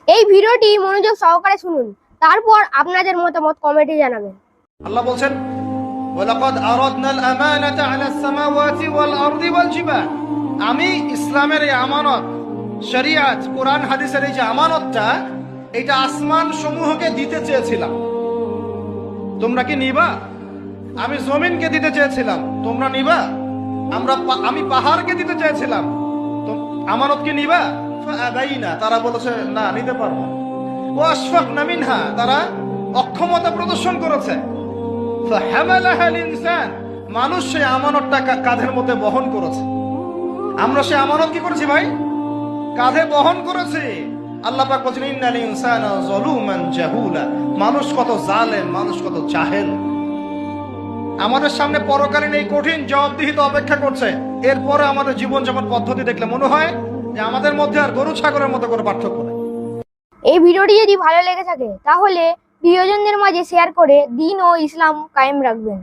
এই ভিডিওটি মনোযোগ সহকারে শুনুন, তারপর আপনাদের মতামত কমেন্টে জানাবেন। আল্লাহ বলছেন, ওয়ালাকাদ আরাদনাল আমানাতা আলাস সামাওয়াতি ওয়াল আরদি ওয়াল জিবাল। আমি ইসলামের এই আমানত, শরিয়াত, কোরআন হাদিসের এই যে আমানতটা, এটা আসমান সমূহকে দিতে চেয়েছিলাম। তোমরা কি নিবা? আমি জমিনকে দিতে চেয়েছিলাম, তোমরা নিবা? আমি পাহাড়কে দিতে চেয়েছিলাম, আমানত কি নিবা? ফাআবাইনা, তারা বলেছে না, নিতে পারবো না। ওয়া আশফাকনা মিনহা, তারা অক্ষমতা প্রদর্শন করেছে। ফাহামালাহাল ইনসান, মানুষ সেই আমানতটা কাঁধের মধ্যে বহন করেছে। আমরা সেই আমানত কি করেছি ভাই? কাঁধে বহন করেছি। আল্লাহ পাক বলেন, ইন্নাল ইনসানা যালুমান জাহুলা, মানুষ কত জালেম, মানুষ কত জাহেল। আমাদের সামনে পরকালীন এই কঠিন জবাবদিহিতা অপেক্ষা করছে। এরপরে আমাদের জীবনযাপন পদ্ধতি দেখলে মনে হয় যে আমাদের মধ্যে আর গরু ছাগলের মতো কোনো পার্থক্য নেই। এই ভিডিওটি যদি ভালো লেগে থাকে তাহলে প্রিয়জনদের মাঝে শেয়ার করে দ্বীন ও ইসলাম কায়েম রাখবেন।